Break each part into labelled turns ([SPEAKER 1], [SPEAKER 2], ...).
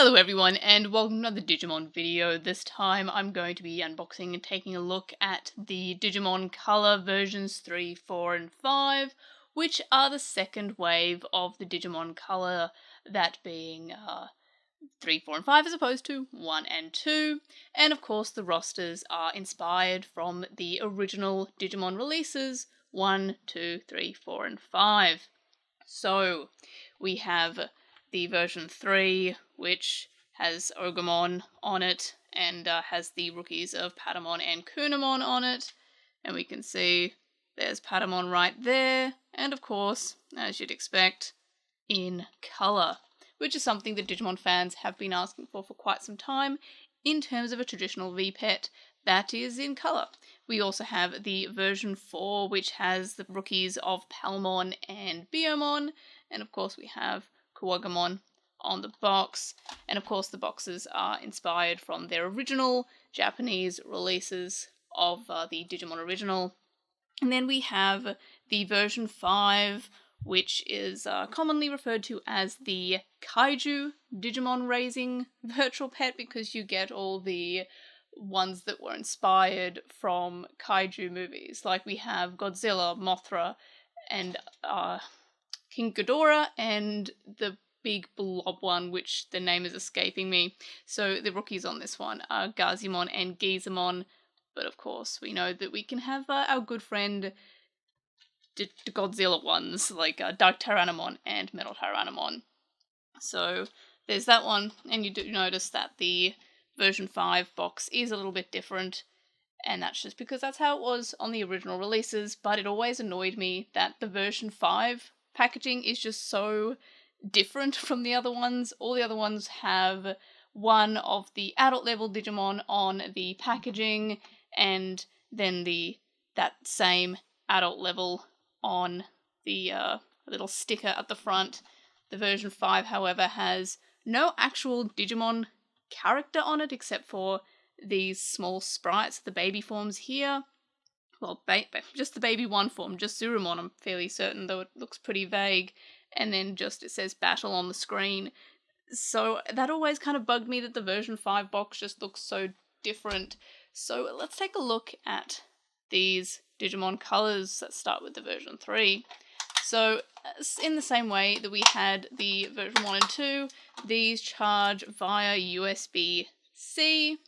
[SPEAKER 1] Hello everyone and welcome to another Digimon video. This time I'm going to be unboxing and taking a look at the Digimon Color versions 3, 4 and 5, which are the second wave of the Digimon Color, that being 3, 4 and 5 as opposed to 1 and 2. And of course the rosters are inspired from the original Digimon releases 1, 2, 3, 4 and 5. So we have the version 3, which has Ogremon on it, and has the rookies of Patamon and Kunamon on it. And we can see there's Patamon right there, and of course, as you'd expect, in colour, which is something that Digimon fans have been asking for quite some time in terms of a traditional V-Pet that is in colour. We also have the version 4, which has the rookies of Palmon and Biomon, and of course we have Kuwagamon on the box, and of course the boxes are inspired from their original Japanese releases of the Digimon original. And then we have the version 5, which is commonly referred to as the Kaiju Digimon Raising Virtual Pet, because you get all the ones that were inspired from Kaiju movies. Like we have Godzilla, Mothra, and King Ghidorah, and the big blob one, which the name is escaping me. So the rookies on this one are Gazimon and Gizamon, but of course we know that we can have our good friend the Godzilla ones, like Dark Tyrannomon and Metal Tyrannomon. So there's that one, and you do notice that the version 5 box is a little bit different, and that's just because that's how it was on the original releases, but it always annoyed me that the version 5 packaging is just so different from the other ones. All the other ones have one of the adult level Digimon on the packaging, and then that same adult level on the little sticker at the front. The version 5, however, has no actual Digimon character on it except for these small sprites, the baby forms here. Well, just the baby one form, just Zurumon, I'm fairly certain, though it looks pretty vague. And then just it says battle on the screen. So that always kind of bugged me that the version 5 box just looks so different. So let's take a look at these Digimon colors that start with the version 3. So in the same way that we had the version 1 and 2, these charge via USB-C,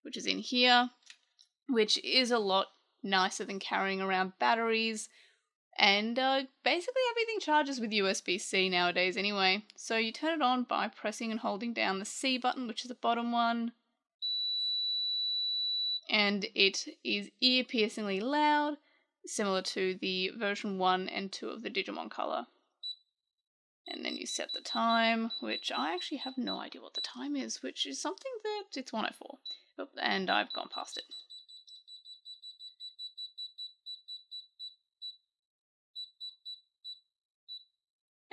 [SPEAKER 1] which is in here, which is a lot nicer than carrying around batteries. And basically everything charges with USB-C nowadays anyway. So you turn it on by pressing and holding down the C button, which is the bottom one. And it is ear-piercingly loud, similar to the version 1 and 2 of the Digimon Color. And then you set the time, which I actually have no idea what the time is, which is something that it's 1:04. Oh, and I've gone past it.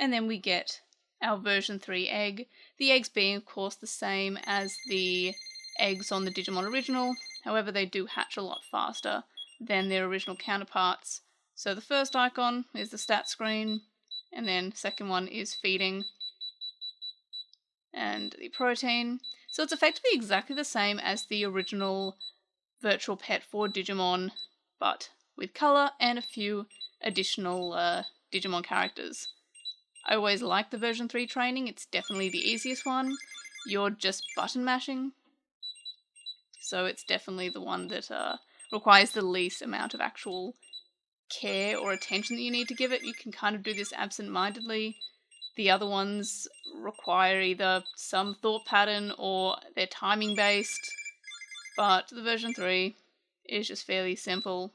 [SPEAKER 1] And then we get our version 3 egg. The eggs being, of course, the same as the eggs on the Digimon original. However, they do hatch a lot faster than their original counterparts. So the first icon is the stat screen, and then second one is feeding and the protein. So it's effectively exactly the same as the original virtual pet for Digimon, but with color and a few additional Digimon characters. I always like the version 3 training, it's definitely the easiest one. You're just button mashing, so it's definitely the one that requires the least amount of actual care or attention that you need to give it. You can kind of do this absent-mindedly. The other ones require either some thought pattern or they're timing based, but the version 3 is just fairly simple.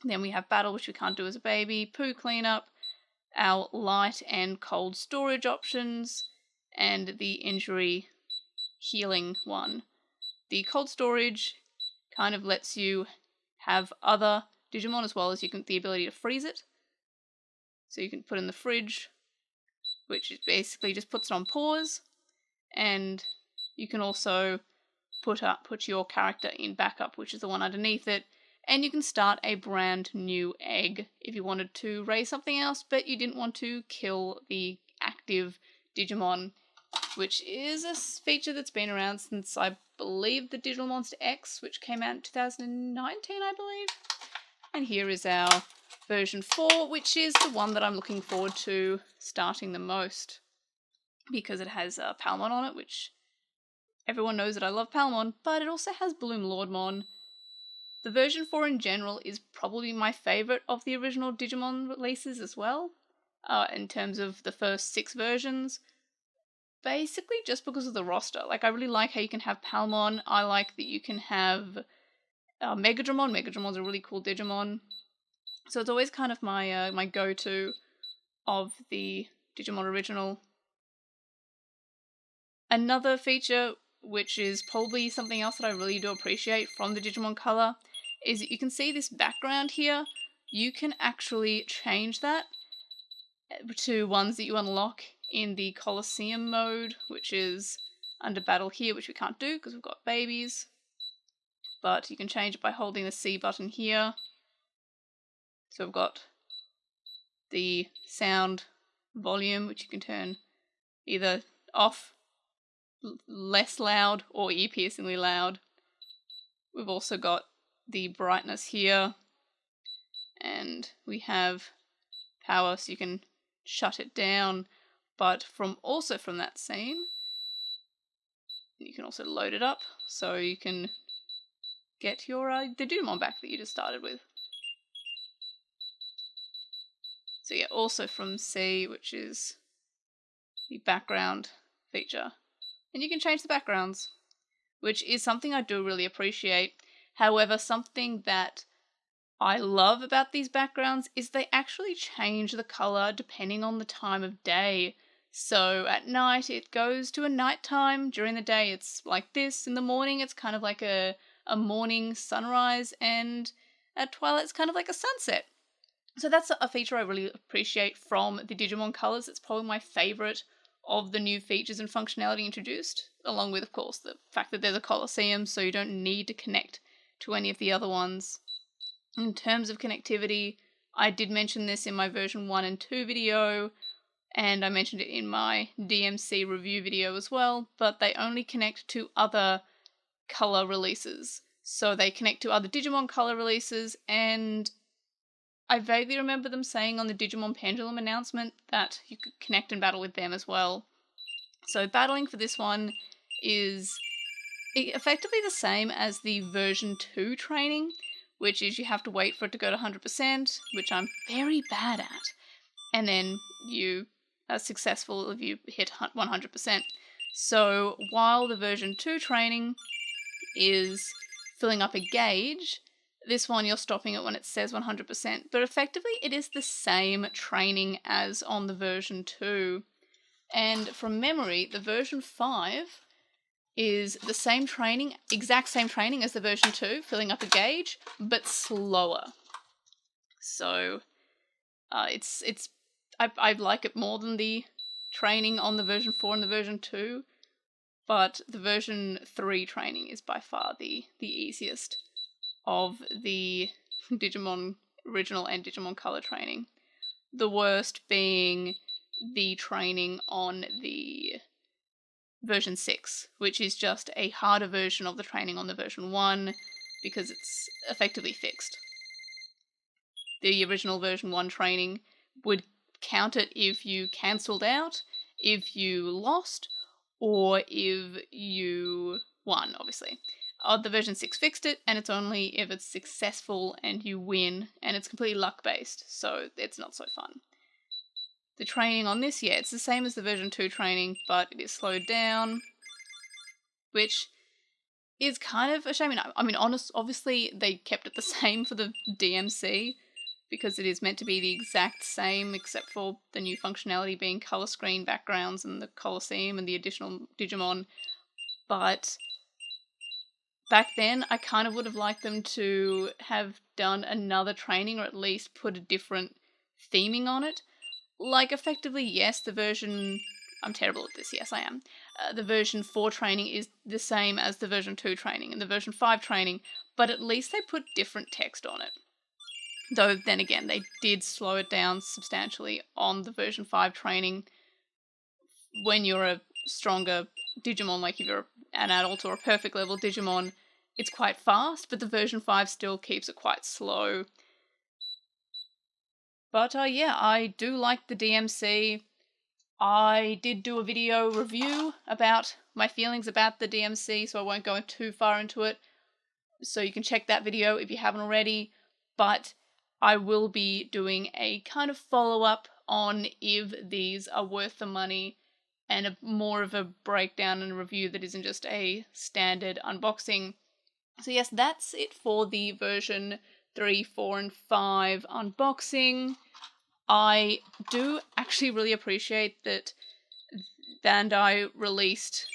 [SPEAKER 1] Then we have battle, which we can't do as a baby, poo cleanup, our light and cold storage options, and the injury healing one. The cold storage kind of lets you have other Digimon as well as the ability to freeze it. So you can put in the fridge, which is basically just puts it on pause, and you can also put your character in backup, which is the one underneath it. And you can start a brand new egg if you wanted to raise something else, but you didn't want to kill the active Digimon which is a feature that's been around since, I believe, the Digital Monster X, which came out in 2019, I believe. And here is our version 4, which is the one that I'm looking forward to starting the most, because it has Palmon on it, which everyone knows that I love Palmon, but it also has Bloom Lordmon. The version 4 in general is probably my favourite of the original Digimon releases as well, in terms of the first 6 versions. Basically just because of the roster. Like, I really like how you can have Palmon. I like that you can have Megadramon. Megadramon's a really cool Digimon. So it's always kind of my my go-to of the Digimon original. Another feature, which is probably something else that I really do appreciate from the Digimon Color, is that you can see this background here. You can actually change that to ones that you unlock in the Colosseum mode, which is under battle here, which we can't do because we've got babies. But you can change it by holding the C button here. So we've got the sound volume, which you can turn either off, less loud, or ear-piercingly loud. We've also got the brightness here, and we have power, so you can shut it down. But also from that scene, you can also load it up, so you can get your the Digimon back that you just started with. So yeah, also from C, which is the background feature. And you can change the backgrounds, which is something I do really appreciate. However, something that I love about these backgrounds is they actually change the colour depending on the time of day. So at night it goes to a nighttime, during the day it's like this, in the morning it's kind of like a morning sunrise, and at twilight it's kind of like a sunset. So that's a feature I really appreciate from the Digimon Colors. It's probably my favourite of the new features and functionality introduced, along with, of course, the fact that there's a Colosseum, so you don't need to connect to any of the other ones. In terms of connectivity, I did mention this in my version 1 and 2 video, and I mentioned it in my DMC review video as well, but they only connect to other color releases. So they connect to other Digimon Color releases, and I vaguely remember them saying on the Digimon Pendulum announcement that you could connect and battle with them as well. So battling for this one is effectively the same as the version 2 training, which is you have to wait for it to go to 100%, which I'm very bad at, and then you are successful if you hit 100%. So while the version 2 training is filling up a gauge, this one you're stopping it when it says 100%, but effectively it is the same training as on the version 2. And from memory, the version 5 is the same training, exact same training as the version 2, filling up a gauge, but slower. So I like it more than the training on the version 4 and the version 2, but the version 3 training is by far the easiest of the Digimon original and Digimon Color training. The worst being the training on the version 6, which is just a harder version of the training on the version 1 because it's effectively fixed. The original version 1 training would count it if you cancelled out, if you lost, or if you won, obviously. The version 6 fixed it, and it's only if it's successful and you win, and it's completely luck-based, so it's not so fun. The training on this, yeah, it's the same as the version 2 training, but it is slowed down, which is kind of a shame. I mean, obviously they kept it the same for the DMC, because it is meant to be the exact same, except for the new functionality being color screen backgrounds and the Colosseum and the additional Digimon. But back then, I kind of would have liked them to have done another training, or at least put a different theming on it. Like, effectively, yes, the version... I'm terrible at this, yes I am. The version 4 training is the same as the version 2 training and the version 5 training, but at least they put different text on it. Though, then again, they did slow it down substantially on the version 5 training. When you're a stronger Digimon, like if you're an adult or a perfect level Digimon, it's quite fast, but the version 5 still keeps it quite slow. But yeah, I do like the DMC. I did do a video review about my feelings about the DMC, so I won't go too far into it. So you can check that video if you haven't already. But I will be doing a kind of follow-up on if these are worth the money, and more of a breakdown and review that isn't just a standard unboxing. So yes, that's it for the version 3, 4, and 5 unboxing. I do actually really appreciate that Bandai released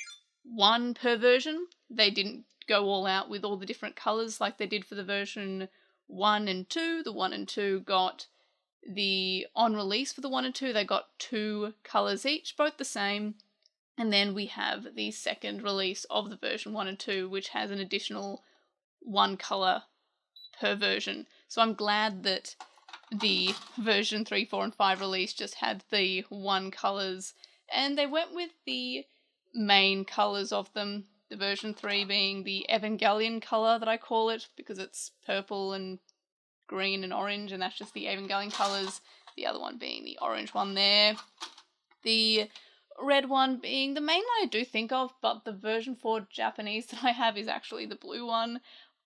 [SPEAKER 1] one per version. They didn't go all out with all the different colours like they did for the version 1 and 2. The 1 and 2 got on release for the 1 and 2, they got 2 colours each, both the same. And then we have the second release of the version 1 and 2, which has an additional 1 colour per version. So I'm glad that the version 3, 4, and 5 release just had the 1 colours, and they went with the main colours of them. The version 3 being the Evangelion colour that I call it, because it's purple and green and orange, and that's just the Evangelion colours. The other one being the orange one there. The red one being the main one I do think of, but the version 4 Japanese that I have is actually the blue one.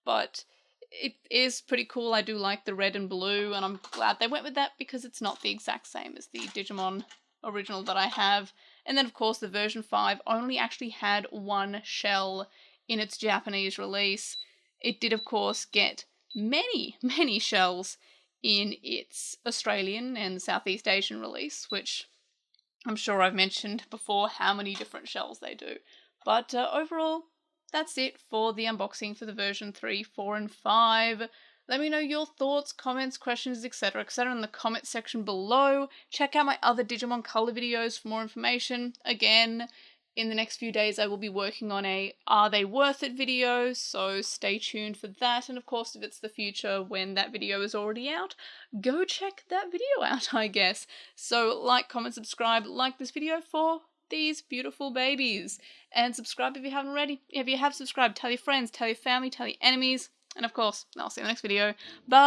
[SPEAKER 1] But it is pretty cool. I do like the red and blue, and I'm glad they went with that because it's not the exact same as the Digimon original that I have. And then, of course, the version 5 only actually had 1 shell in its Japanese release. It did, of course, get many, many shells in its Australian and Southeast Asian release, which I'm sure I've mentioned before how many different shells they do. But overall, that's it for the unboxing for the version 3, 4, and 5. Let me know your thoughts, comments, questions, etc., etc. in the comment section below. Check out my other Digimon Color videos for more information. Again, in the next few days I will be working on a Are They Worth It video, so stay tuned for that. And of course, if it's the future when that video is already out, go check that video out, I guess. So like, comment, subscribe, like this video for these beautiful babies, and subscribe if you haven't already. If you have subscribed, tell your friends, tell your family, tell your enemies, and of course, I'll see you in the next video. Bye!